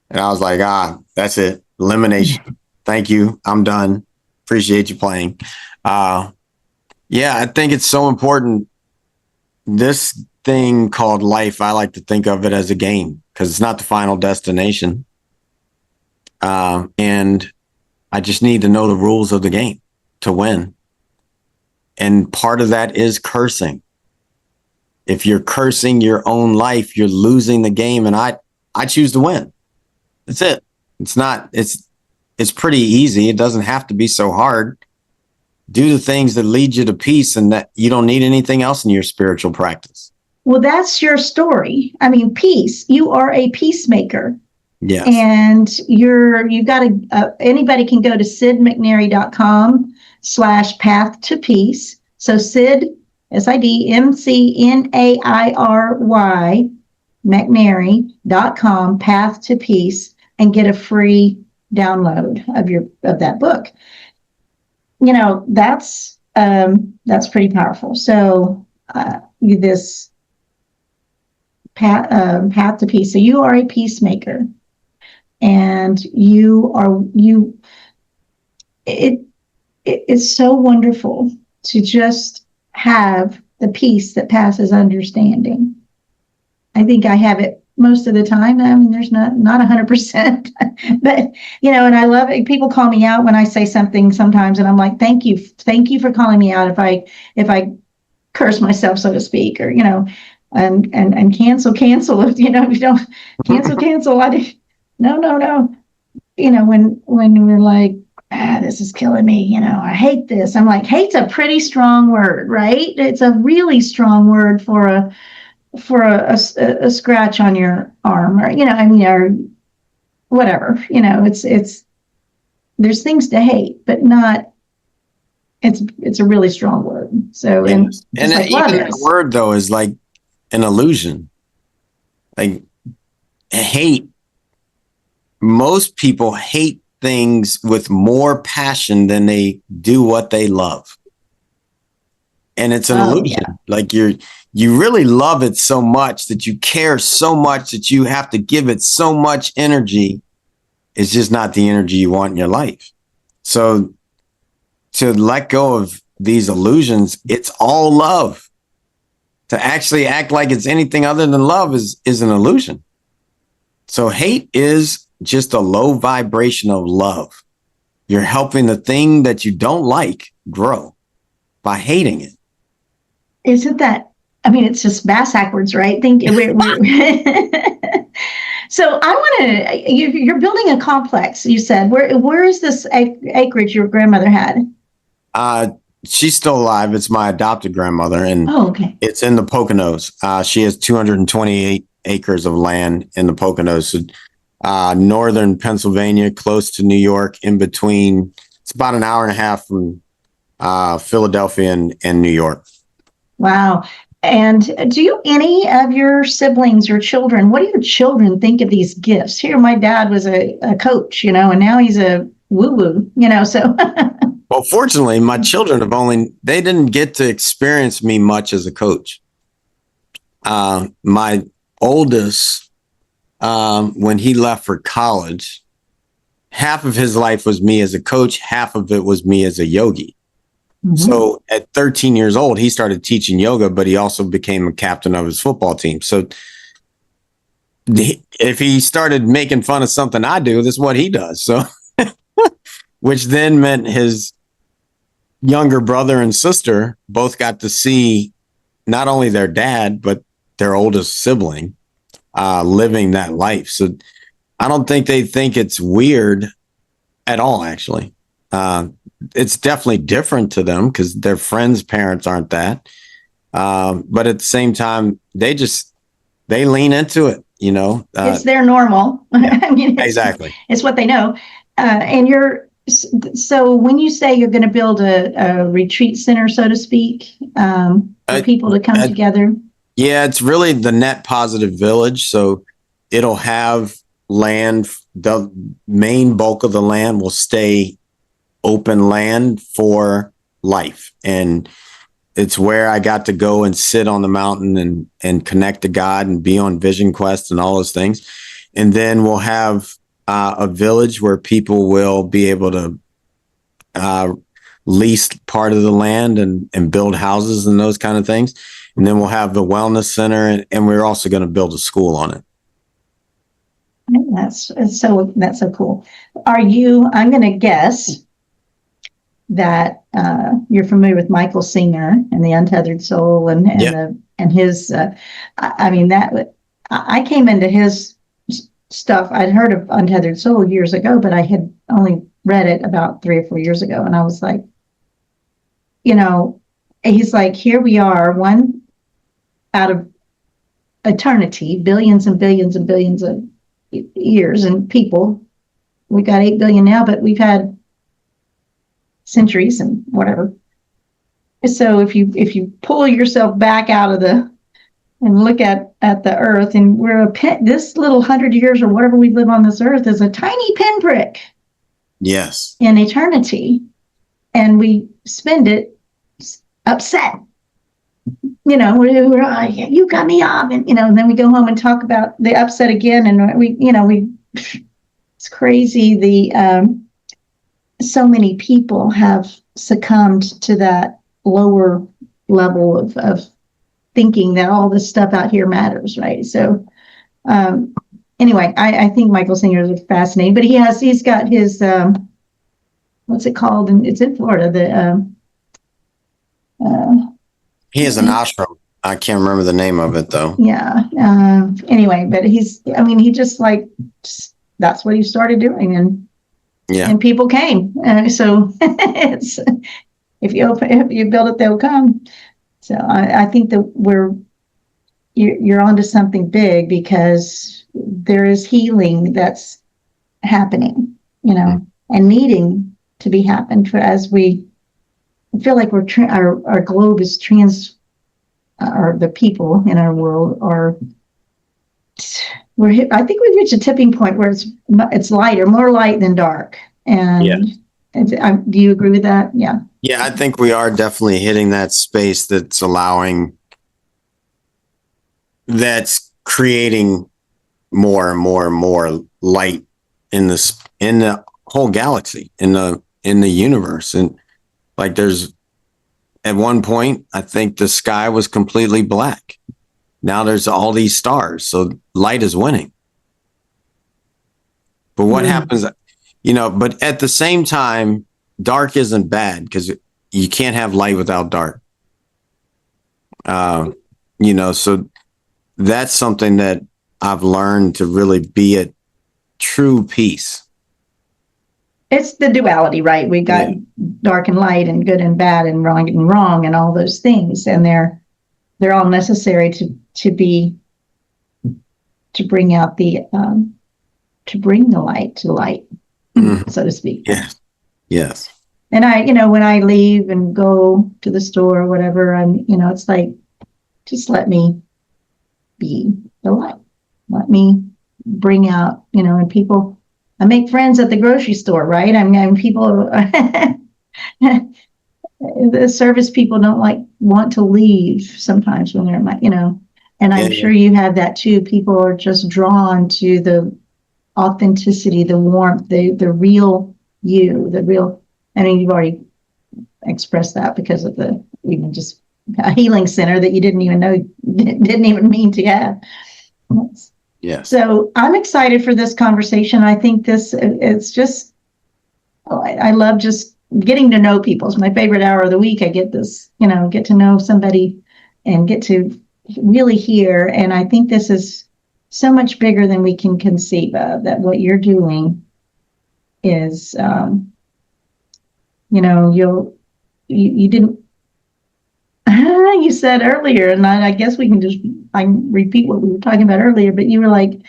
And I was like, that's it. Elimination. Thank you. I'm done. Appreciate you playing. I think it's so important. This thing called life, I like to think of it as a game because it's not the final destination. And I just need to know the rules of the game to win. And part of that is cursing. If you're cursing your own life, you're losing the game. And I choose to win. That's it. It's pretty easy. It doesn't have to be so hard. Do the things that lead you to peace, and that you don't need anything else in your spiritual practice. Well, that's your story. I mean, peace. You are a peacemaker. Yes. And you've got anybody can go to sidmcnairy.com/path to peace. So Sid, SIDMCNAIRY, McNairy.com, path to peace, and get a free download of that book. That's pretty powerful. So this path to peace. So you are a peacemaker, and it's so wonderful to just have the peace that passes understanding. I think I have it most of the time. I mean, there's not 100%, but and I love it. People call me out when I say something sometimes, and I'm like, thank you for calling me out if I curse myself, so to speak, or and cancel if you don't cancel. No. When we're like, this is killing me, I hate this. I'm like, hate's a pretty strong word, right? It's a really strong word for a scratch on your arm, or or whatever. It's there's things to hate, but not. It's a really strong word. So yes. And like even that word though is like an illusion. Like hate. Most people hate things with more passion than they do what they love. And it's an illusion. Yeah. Like you really love it so much that you care so much that you have to give it so much energy. It's just not the energy you want in your life. So to let go of these illusions, it's all love. To actually act like it's anything other than love is an illusion. So hate is just a low vibration of love. You're helping the thing that you don't like grow by hating it. Isn't that, I mean, it's just bass backwards, right? We're So I want to, you're building a complex, you said. Where is this acreage your grandmother had? She's still alive. It's my adopted grandmother, and Okay. it's in the Poconos. She has 228 acres of land in the Poconos, northern Pennsylvania, close to New York, in between. It's about an hour and a half from Philadelphia and New York. Wow. And do any of your siblings or children, what do your children think of these gifts? Here, my dad was a coach, and now he's a woo-woo, so. Well, fortunately, my children they didn't get to experience me much as a coach. My oldest, when he left for college, half of his life was me as a coach, half of it was me as a yogi. Mm-hmm. So at 13 years old, he started teaching yoga, but he also became a captain of his football team. So if he started making fun of something I do, this is what he does. So, which then meant his younger brother and sister both got to see not only their dad, but their oldest sibling living that life. So I don't think they think it's weird at all, actually. It's definitely different to them because their friends' parents aren't that. But at the same time, they lean into it, it's their normal. Yeah, I mean, exactly. It's what they know. So when you say you're going to build a retreat center, so to speak, for people to come together. Yeah, it's really the net positive village. So it'll have land. The main bulk of the land will stay open land for life. And it's where I got to go and sit on the mountain and connect to God and be on vision quest and all those things. And then we'll have a village where people will be able to lease part of the land and build houses and those kind of things. And then we'll have the wellness center, and we're also going to build a school on it. That's so cool. I'm going to guess that you're familiar with Michael Singer and the Untethered Soul and his. I came into his stuff. I'd heard of Untethered Soul years ago, but I had only read it about 3 or 4 years ago, and I was like, he's like, here we are, one out of eternity, billions and billions and billions of years and people. We got 8 billion now, but we've had centuries and whatever. So if you pull yourself back out of and look at the earth, and this little 100 years or whatever we live on this earth is a tiny pinprick. Yes. In eternity, and we spend it upset. You got me off, and then we go home and talk about the upset again, and it's crazy. So many people have succumbed to that lower level of thinking that all this stuff out here matters, right? So, anyway, I think Michael Singer is fascinating, but he's got his what's it called? And it's in Florida. He has an ashram. I can't remember the name of it though. Yeah. Anyway, but he just that's what he started doing, and people came. So it's if you build it, they'll come. So I think that you're onto something big, because there is healing that's happening, and needing to be happened as we feel like our globe is or the people in our world I think we've reached a tipping point where it's lighter, more light than dark. And do you agree with that? Yeah. Yeah, I think we are definitely hitting that space that's creating more and more and more light in the whole galaxy, in the universe. And like there's at one point, I think the sky was completely black. Now there's all these stars. So light is winning. But what happens, but at the same time, dark isn't bad because you can't have light without dark. So that's something that I've learned to really be at true peace. It's the duality, right? We got dark and light and good and bad and wrong and all those things. And they're all necessary to bring out to bring the light to light, so to speak. Yes. And when I leave and go to the store or whatever, it's like, just let me be the light. Let me bring out, and people, I make friends at the grocery store, right? I mean, people, the service people don't want to leave sometimes when they're, and I'm sure you have that too. People are just drawn to the authenticity, the warmth, the real you, you've already expressed that because of even just a healing center that you didn't even know, didn't even mean to have. Yeah. So I'm excited for this conversation. I think it's just, I love just getting to know people. It's my favorite hour of the week. I get this, get to know somebody and get to really hear. And I think this is so much bigger than we can conceive of, that what you're doing is, you didn't, you said earlier, and I guess I can repeat what we were talking about earlier, but you were like,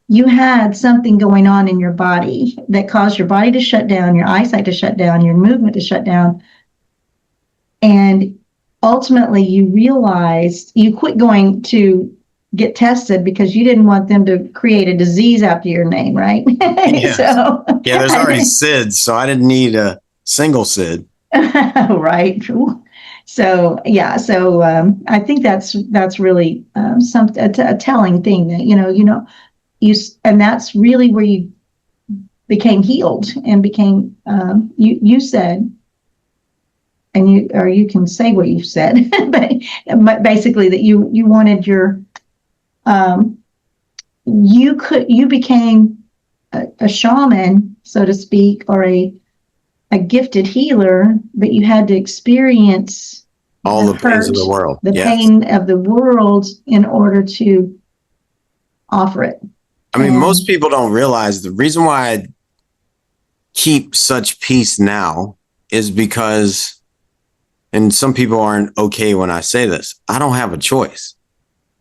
you had something going on in your body that caused your body to shut down, your eyesight to shut down, your movement to shut down. And ultimately you realized you quit going to get tested because you didn't want them to create a disease after your name, right? Yes. So there's already SIDS, so I didn't need a single SID. Right. So I think that's really a telling thing that and that's really where you became healed and became you said, and you can say what you said, but basically that you wanted your you became a shaman, so to speak, or a gifted healer, but you had to experience all the pains of the world, the pain of the world in order to offer it. I mean, most people don't realize the reason why I keep such peace now is because, and some people aren't okay when I say this, I don't have a choice.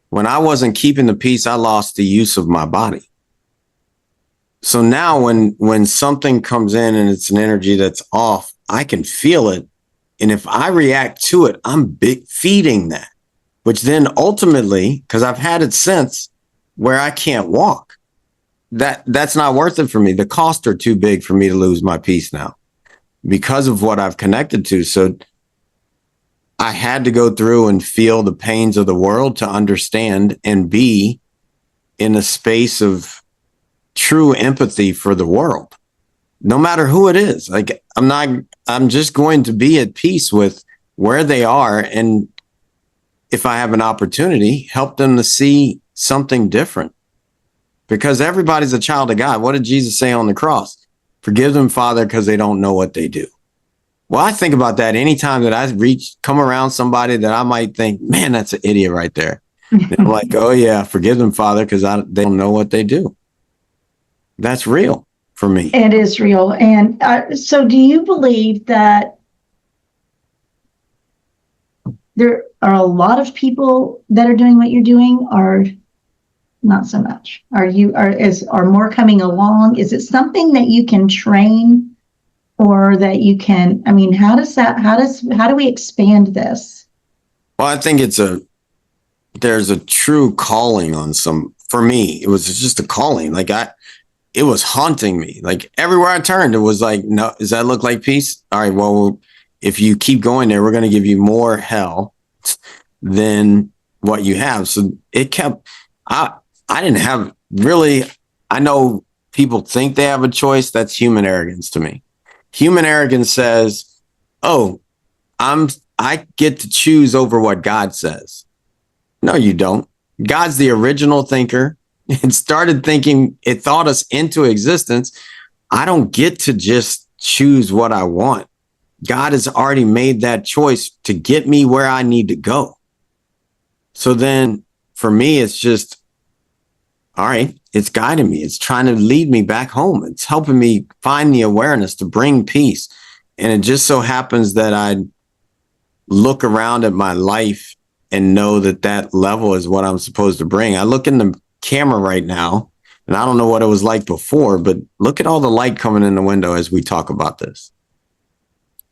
When I wasn't keeping the peace, I lost the use of my body. So now when something comes in and it's an energy that's off, I can feel it. And if I react to it, I'm feeding that, which then ultimately, because I've had it since where I can't walk, that's not worth it for me. The costs are too big for me to lose my peace now because of what I've connected to. So I had to go through and feel the pains of the world to understand and be in a space of true empathy for the world, no matter who it is. Like, I'm just going to be at peace with where they are. And if I have an opportunity, help them to see something different, because everybody's a child of God. What did Jesus say on the cross? Forgive them, Father, because they don't know what they do. Well, I think about that anytime that I come around somebody that I might think, man, that's an idiot right there. And I'm like, oh yeah, forgive them, Father, because they don't know what they do. That's real for me. It is real. And so do you believe that there are a lot of people that are doing what you're doing, or not so much? Are more coming along? Is it something that you can train, or that you can, how do we expand this? Well, I think there's a true calling on for me, it was just a calling. Like it was haunting me. Like everywhere I turned, it was like, no, does that look like peace? All right, well, if you keep going there, we're going to give you more hell than what you have. So it kept, I didn't have really, I know people think they have a choice. That's human arrogance to me. Human arrogance says, oh, I'm I get to choose over what God says. No, you don't. God's the original thinker. It started thinking, it thought us into existence. I don't get to just choose what I want. God has already made that choice to get me where I need to go. So then for me, it's just, all right, it's guiding me. It's trying to lead me back home. It's helping me find the awareness to bring peace. And it just so happens that I look around at my life and know that that level is what I'm supposed to bring. I look in the camera right now, and I don't know what it was like before, but look at all the light coming in the window as we talk about this.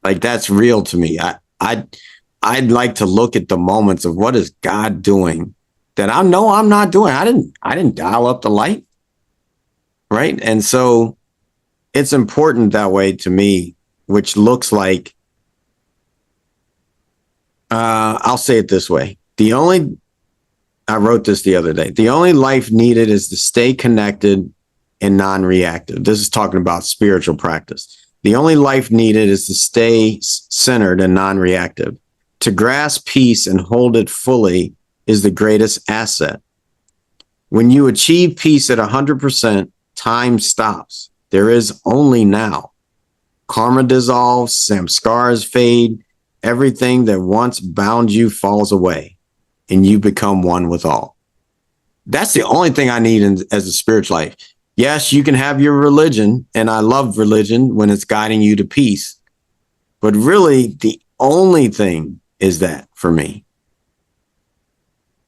Like, that's real to me. I'd like to look at the moments of what is God doing that I know I'm not doing. I didn't dial up the light. Right. And so it's important that way to me, which looks like, I'll say it this way. I wrote this the other day. The only life needed is to stay connected and non-reactive. This is talking about spiritual practice. The only life needed is to stay centered and non-reactive. To grasp peace and hold it fully is the greatest asset. When you achieve peace at 100%, time stops. There is only now. Karma dissolves, samskaras fade, everything that once bound you falls away, and you become one with all. That's the only thing I need as a spiritual life. Yes, you can have your religion, and I love religion when it's guiding you to peace. But really, the only thing is that for me.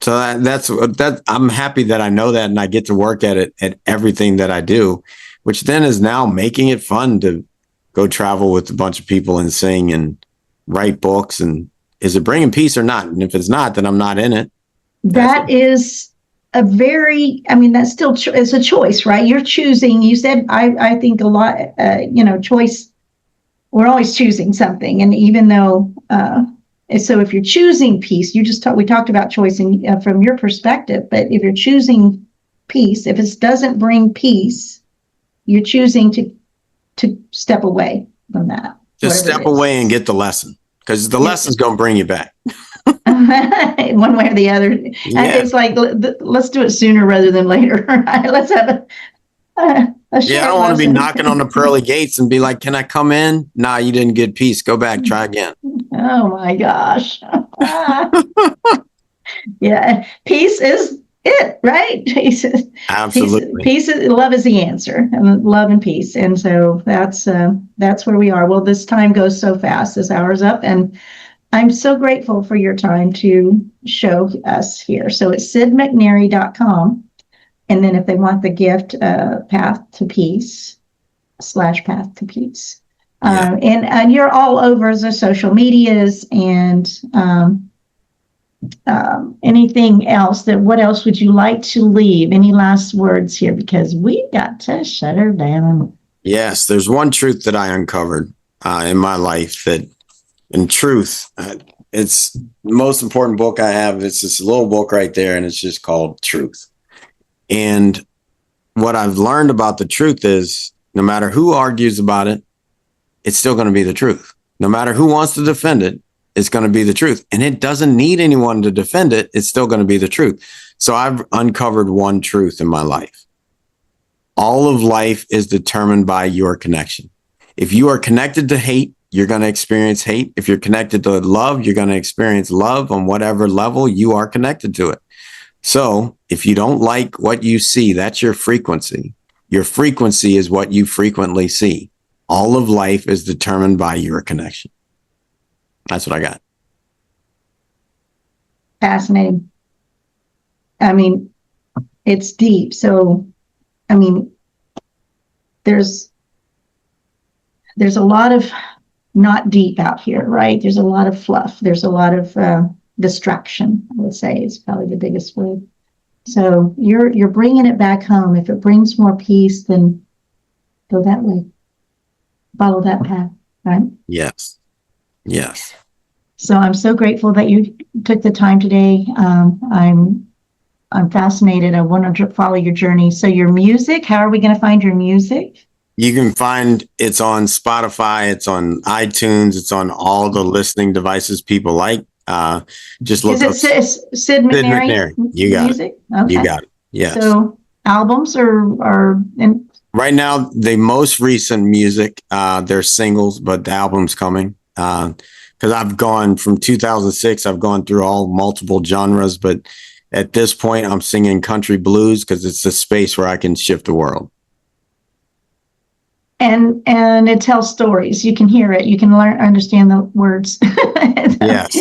So that I'm happy that I know that, and I get to work at it at everything that I do, which then is now making it fun to go travel with a bunch of people and sing and write books. And is it bringing peace or not? And if it's not, then I'm not in it. That is that's still, it's a choice, right? You're choosing, you said, I think a lot, choice, we're always choosing something. And even though, so if you're choosing peace, we talked about choice from your perspective, but if you're choosing peace, if it doesn't bring peace, you're choosing to step away from that. Just step away and get the lesson, because the lesson's going to bring you back. One way or the other. Yeah. It's like, let's do it sooner rather than later. Right? Let's have a I don't want to be knocking on the pearly gates and be like, can I come in? Nah, you didn't get peace. Go back. Try again. Oh my gosh. Yeah. Peace is it, right? Peace is, absolutely. Peace is, love is the answer, and love and peace. And so that's where we are. Well, this time goes so fast. This hour's up, and I'm so grateful for your time to show us here. So it's sidmcnairy.com. And then if they want the gift, Path to Peace /Path to Peace. Yeah. And you're all over the social medias and anything else what else would you like to leave? Any last words here? Because we got to shut her down. Yes, there's one truth that I uncovered in my life in truth, it's the most important book I have. It's this little book right there, and it's just called Truth. And what I've learned about the truth is no matter who argues about it, it's still going to be the truth. No matter who wants to defend it, it's going to be the truth. And it doesn't need anyone to defend it. It's still going to be the truth. So I've uncovered one truth in my life. All of life is determined by your connection. If you are connected to hate, you're going to experience hate. If you're connected to love, you're going to experience love on whatever level you are connected to it. So if you don't like what you see, that's your frequency. Your frequency is what you frequently see. All of life is determined by your connection. That's what I got. Fascinating. I mean, it's deep. So, I mean, there's a lot of not deep out here, right? There's a lot of fluff. There's a lot of distraction, I would say, is probably the biggest word. So you're bringing it back home. If it brings more peace, then go that way. Follow that path, right? Yes. Yes. So I'm so grateful that you took the time today. I'm fascinated. I wanted to follow your journey. So your music, how are we going to find your music? You can find it's on Spotify, it's on iTunes, it's on all the listening devices people like. Just look Is it up Sid Sid McNairy McNairy. You got it. music? You Okay. got it. Yes. So albums are in, Right now, the most recent music, they're singles, but the album's coming. Because I've gone from 2006, I've gone through all multiple genres, but at this point, I'm singing country blues because it's a space where I can shift the world. and it tells stories. You can hear it. You can understand the words. Yes.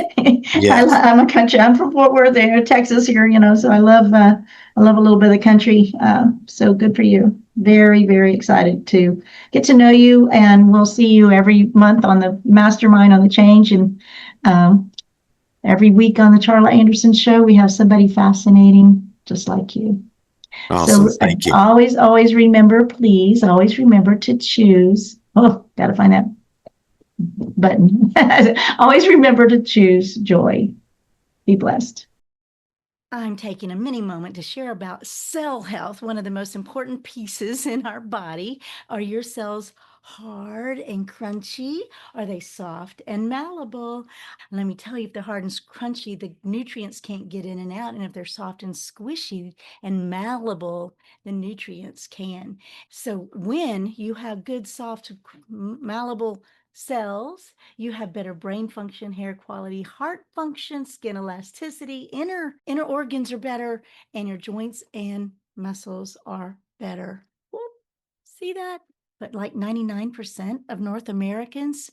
Yes. I'm a country. I'm from Fort Worth, there, Texas here. So I love a little bit of the country. So good for you. Very, very excited to get to know you, and we'll see you every month on the Mastermind on the Change, and every week on the Charla Anderson Show. We have somebody fascinating just like you. Awesome. So Thank you. always remember, please, always remember to choose. Oh, got to find that button. Always remember to choose joy. Be blessed. I'm taking a mini moment to share about cell health. One of the most important pieces in our body. Are your cells hard and crunchy? Are they soft and malleable? Let me tell you, if they're hard and crunchy, the nutrients can't get in and out. And if they're soft and squishy and malleable, the nutrients can. So when you have good, soft, malleable cells, you have better brain function, hair quality, heart function, skin elasticity, inner organs are better, and your joints and muscles are better. Whoop, see that? But like 99% of North Americans,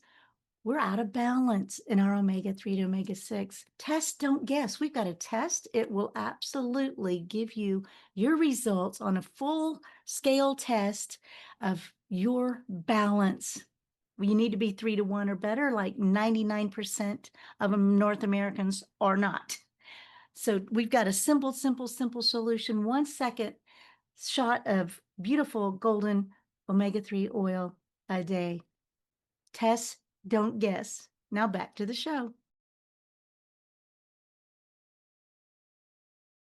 we're out of balance in our omega-3 to omega-6. Test, don't guess. We've got a test. It will absolutely give you your results on a full scale test of your balance. You need to be 3 to 1 or better, like 99% of North Americans are not. So we've got a simple solution. 1 second shot of beautiful golden omega-3 oil a day. Test, don't guess. Now back to the show.